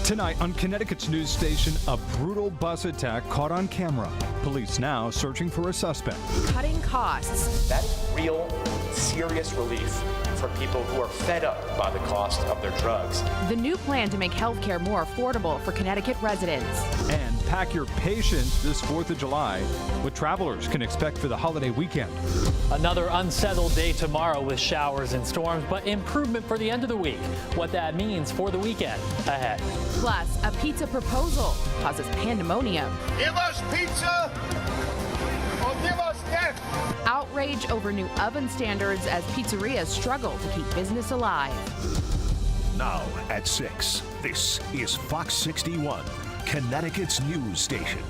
Tonight on Connecticut's news station, a brutal bus attack caught on camera. Police now searching for a suspect. Cutting costs. That is real, serious relief for people who are fed up by the cost of their drugs. The new plan to make health care more affordable for Connecticut residents. And pack your patience this 4th of July. What travelers can expect for the holiday weekend. Another unsettled day tomorrow with showers and storms, but improvement for the end of the week. What that means for the weekend ahead. Plus, a pizza proposal causes pandemonium. Give us pizza or give us death. Outrage over new oven standards as pizzerias struggle to keep business alive. Now at 6, this is Fox 61, Connecticut's news station.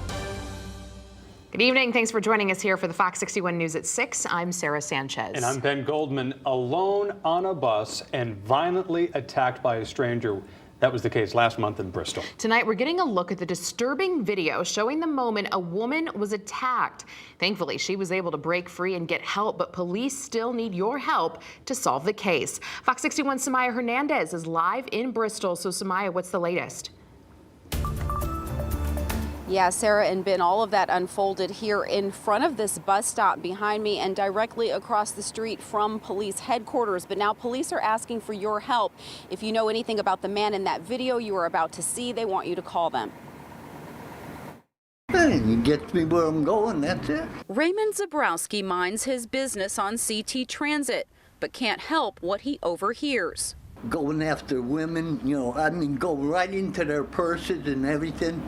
Good evening. Thanks for joining us here for the Fox 61 News at 6. I'm Sarah Sanchez. And I'm Ben Goldman, alone on a bus and violently attacked by a stranger. That was the case last month in Bristol. Tonight, we're getting a look at the disturbing video showing the moment a woman was attacked. Thankfully, she was able to break free and get help, but police still need your help to solve the case. Fox 61's Samaya Hernandez is live in Bristol. So, Samaya, what's the latest? Yeah, Sarah and Ben, all of that unfolded here in front of this bus stop behind me and directly across the street from police headquarters. But now police are asking for your help. If you know anything about the man in that video you are about to see, they want you to call them. It gets me where I'm going, that's it. Raymond Zabrowski minds his business on CT Transit, but can't help what he overhears. Going after women, go right into their purses and everything.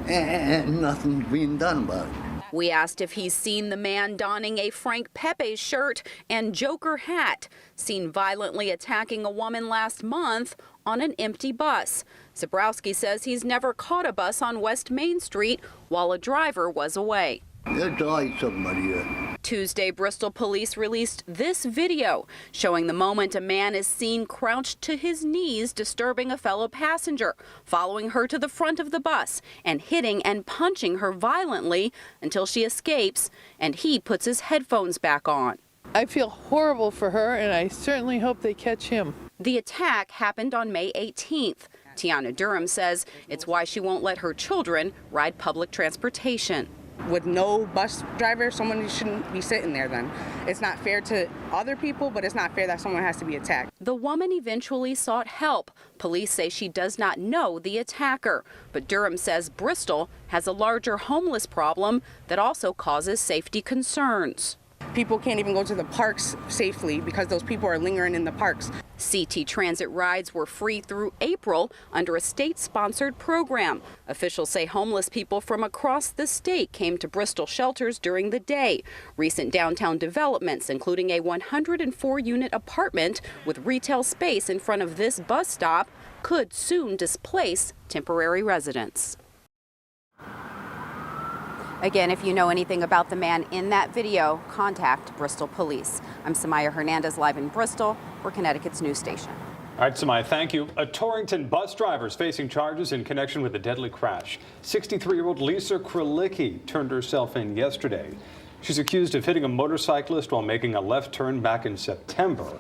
And nothing's being done about it. We asked if he's seen the man donning a Frank Pepe shirt and Joker hat, seen violently attacking a woman last month on an empty bus. Zabrowski says he's never caught a bus on West Main Street while a driver was away. There's always somebody there. Tuesday, Bristol police released this video showing the moment a man is seen crouched to his knees disturbing a fellow passenger, following her to the front of the bus and hitting and punching her violently until she escapes and he puts his headphones back on. I feel horrible for her, and I certainly hope they catch him. The attack happened on May 18th. Tiana Durham says it's why she won't let her children ride public transportation. With no bus driver, someone shouldn't be sitting there then. It's not fair to other people, but it's not fair that someone has to be attacked. The woman eventually sought help. Police say she does not know the attacker, but Durham says Bristol has a larger homeless problem that also causes safety concerns. People can't even go to the parks safely because those people are lingering in the parks. CT Transit rides were free through April under a state-sponsored program. Officials say homeless people from across the state came to Bristol shelters during the day. Recent downtown developments, including a 104-unit apartment with retail space in front of this bus stop, could soon displace temporary residents. Again, if you know anything about the man in that video, contact Bristol Police. I'm Samaya Hernandez, live in Bristol for Connecticut's news station. All right, Samaya, thank you. A Torrington bus driver is facing charges in connection with a deadly crash. 63-year-old Lisa Kralicki turned herself in yesterday. She's accused of hitting a motorcyclist while making a left turn back in September.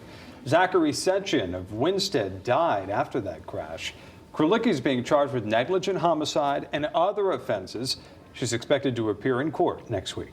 Zachary Sechin of Winstead died after that crash. Kralicki is being charged with negligent homicide and other offenses. She's expected to appear in court next week.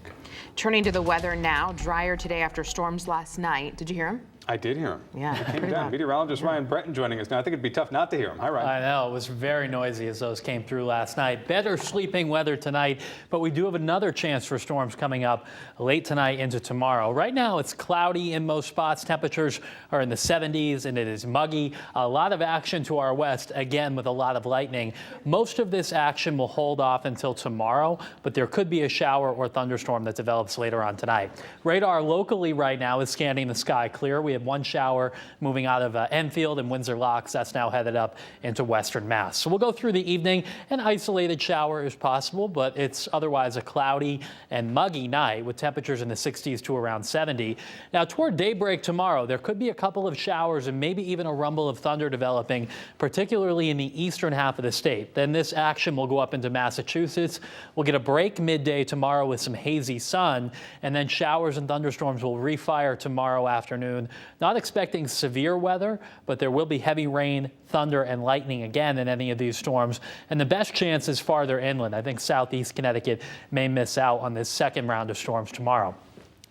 Turning to the weather now, drier today after storms last night. Did you hear him? I did hear him. Yeah, He came down. Meteorologist Ryan Breton joining us now. I think it'd be tough not to hear him. Hi, Ryan. I know. It was very noisy as those came through last night. Better sleeping weather tonight, but we do have another chance for storms coming up late tonight into tomorrow. Right now, it's cloudy in most spots. Temperatures are in the 70s, and it is muggy. A lot of action to our west, again, with a lot of lightning. Most of this action will hold off until tomorrow, but there could be a shower or thunderstorm that develops later on tonight. Radar locally right now is scanning the sky clear. We have one shower moving out of Enfield and Windsor Locks. That's now headed up into western Mass. So we'll go through the evening. An isolated shower is possible, but it's otherwise a cloudy and muggy night with temperatures in the 60s to around 70. Now toward daybreak tomorrow, there could be a couple of showers and maybe even a rumble of thunder developing, particularly in the eastern half of the state. Then this action will go up into Massachusetts. We'll get a break midday tomorrow with some hazy sun, and then showers and thunderstorms will refire tomorrow afternoon Not expecting severe weather, but there will be heavy rain, thunder, and lightning again in any of these storms. And the best chance is farther inland. I think southeast Connecticut may miss out on this second round of storms tomorrow.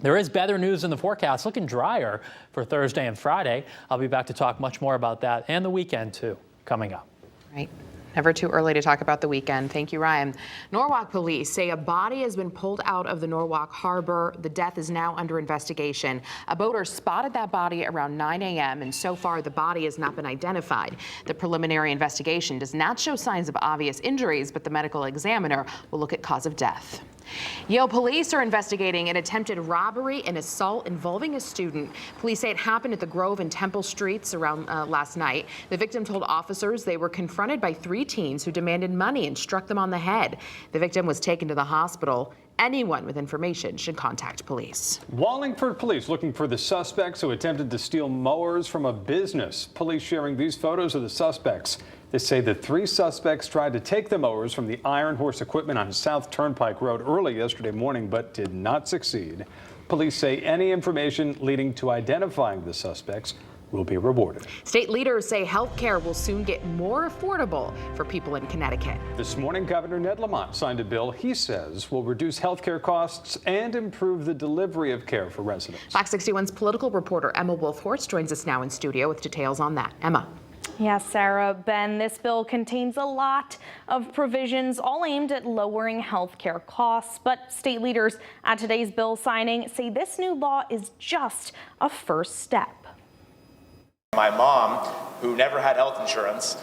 There is better news in the forecast, looking drier for Thursday and Friday. I'll be back to talk much more about that and the weekend, too, coming up. Right. Never too early to talk about the weekend. Thank you, Ryan. Norwalk police say a body has been pulled out of the Norwalk Harbor. The death is now under investigation. A boater spotted that body around 9 a.m., and so far the body has not been identified. The preliminary investigation does not show signs of obvious injuries, but the medical examiner will look at cause of death. Yale police are investigating an attempted robbery and assault involving a student. Police say it happened at the Grove and Temple Streets around last night. The victim told officers they were confronted by 3 teens who demanded money and struck them on the head. The victim was taken to the hospital. Anyone with information should contact police. Wallingford police looking for the suspects who attempted to steal mowers from a business. Police sharing these photos of the suspects. They say the 3 suspects tried to take the mowers from the Iron Horse Equipment on South Turnpike Road early yesterday morning, but did not succeed. Police say any information leading to identifying the suspects will be rewarded. State leaders say health care will soon get more affordable for people in Connecticut. This morning, Governor Ned Lamont signed a bill he says will reduce health care costs and improve the delivery of care for residents. Fox 61's political reporter Emma Wolf-Horst joins us now in studio with details on that. Emma. Yes, Sarah. Ben, this bill contains a lot of provisions all aimed at lowering health care costs. But state leaders at today's bill signing say this new law is just a first step. My mom, who never had health insurance,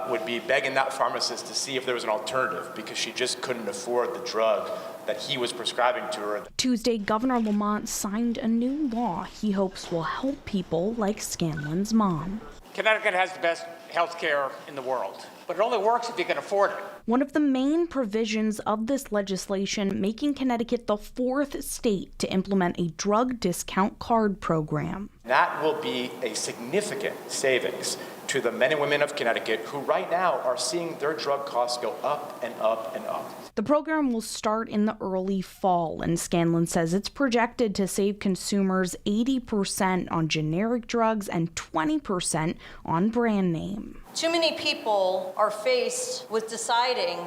would be begging that pharmacist to see if there was an alternative because she just couldn't afford the drug that he was prescribing to her. Tuesday, Governor Lamont signed a new law he hopes will help people like Scanlon's mom. Connecticut has the best health care in the world, but it only works if you can afford it. One of the main provisions of this legislation making Connecticut the 4th state to implement a drug discount card program. That will be a significant savings to the men and women of Connecticut who right now are seeing their drug costs go up and up and up. The program will start in the early fall, and Scanlon says it's projected to save consumers 80% on generic drugs and 20% on brand name. Too many people are faced with deciding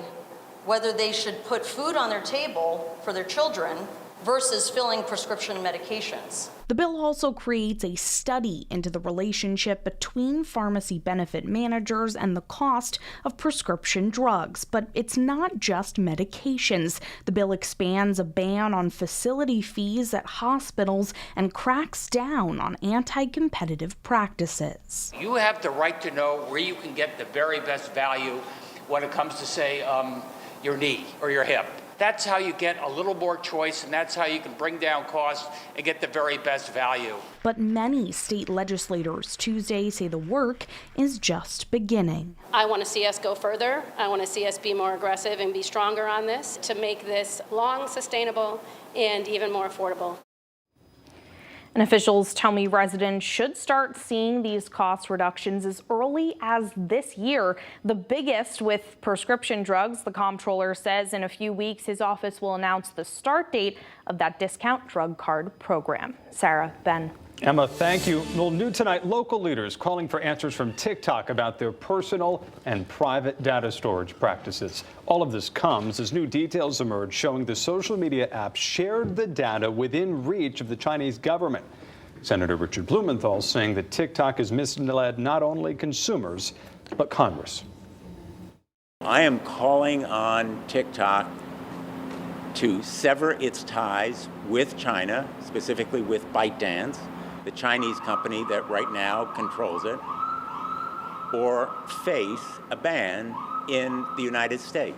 whether they should put food on their table for their children versus filling prescription medications. The bill also creates a study into the relationship between pharmacy benefit managers and the cost of prescription drugs. But it's not just medications. The bill expands a ban on facility fees at hospitals and cracks down on anti-competitive practices. You have the right to know where you can get the very best value when it comes to, say, your knee or your hip. That's how you get a little more choice, and that's how you can bring down costs and get the very best value. But many state legislators Tuesday say the work is just beginning. I want to see us go further. I want to see us be more aggressive and be stronger on this to make this long, sustainable, and even more affordable. And officials tell me residents should start seeing these cost reductions as early as this year. The biggest with prescription drugs. The comptroller says in a few weeks his office will announce the start date of that discount drug card program. Sarah, Ben. Emma, thank you. Well, new tonight, local leaders calling for answers from TikTok about their personal and private data storage practices. All of this comes as new details emerge showing the social media app shared the data within reach of the Chinese government. Senator Richard Blumenthal saying that TikTok has misled not only consumers, but Congress. I am calling on TikTok to sever its ties with China, specifically with ByteDance, the Chinese company that right now controls it, or face a ban in the United States.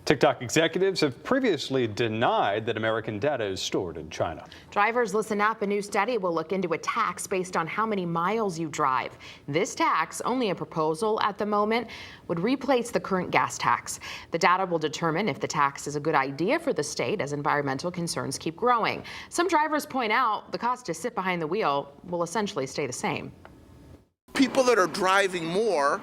TikTok executives have previously denied that American data is stored in China. Drivers, listen up. A new study will look into a tax based on how many miles you drive. This tax, only a proposal at the moment, would replace the current gas tax. The data will determine if the tax is a good idea for the state as environmental concerns keep growing. Some drivers point out the cost to sit behind the wheel will essentially stay the same. People that are driving more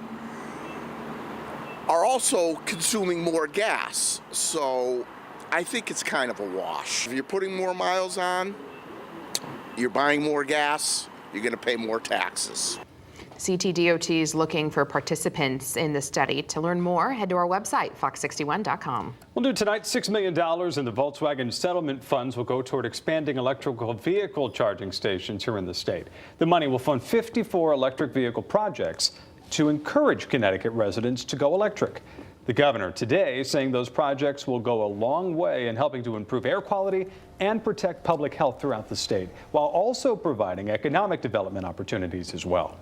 are also consuming more gas. So I think it's kind of a wash. If you're putting more miles on, you're buying more gas, you're going to pay more taxes. CTDOT is looking for participants in the study. To learn more, head to our website, fox61.com. We'll do tonight. $6 million in the Volkswagen settlement funds will go toward expanding electrical vehicle charging stations here in the state. The money will fund 54 electric vehicle projects to encourage Connecticut residents to go electric. The governor today saying those projects will go a long way in helping to improve air quality and protect public health throughout the state, while also providing economic development opportunities as well.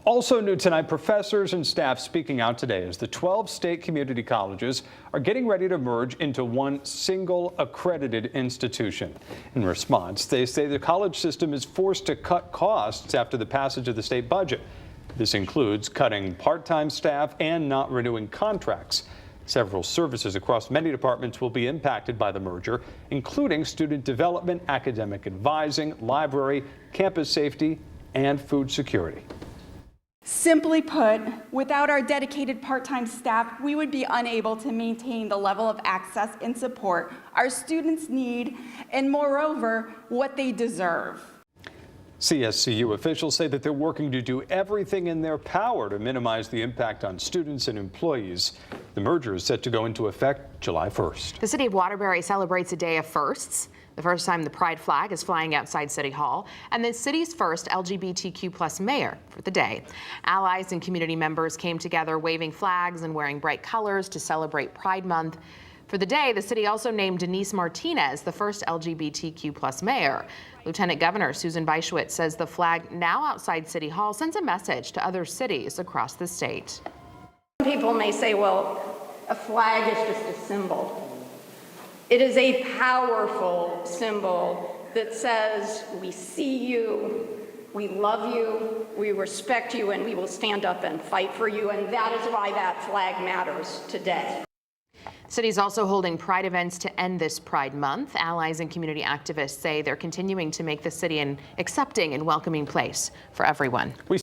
Also new tonight, professors and staff speaking out today as the 12 state community colleges are getting ready to merge into one single accredited institution. In response, they say the college system is forced to cut costs after the passage of the state budget. This includes cutting part-time staff and not renewing contracts. Several services across many departments will be impacted by the merger, including student development, academic advising, library, campus safety, and food security. Simply put, without our dedicated part-time staff, we would be unable to maintain the level of access and support our students need, and moreover, what they deserve. CSCU officials say that they're working to do everything in their power to minimize the impact on students and employees. The merger is set to go into effect July 1st. The city of Waterbury celebrates a day of firsts. The first time the pride flag is flying outside City Hall, and the city's first LGBTQ+ mayor for the day. Allies and community members came together waving flags and wearing bright colors to celebrate Pride Month. For the day, the city also named Denise Martinez the first LGBTQ+ mayor. Lieutenant Governor Susan Byschwitz says the flag now outside City Hall sends a message to other cities across the state. People may say, well, a flag is just a symbol. It is a powerful symbol that says we see you, we love you, we respect you, and we will stand up and fight for you, and that is why that flag matters today. The city is also holding Pride events to end this Pride Month. Allies and community activists say they're continuing to make the city an accepting and welcoming place for everyone.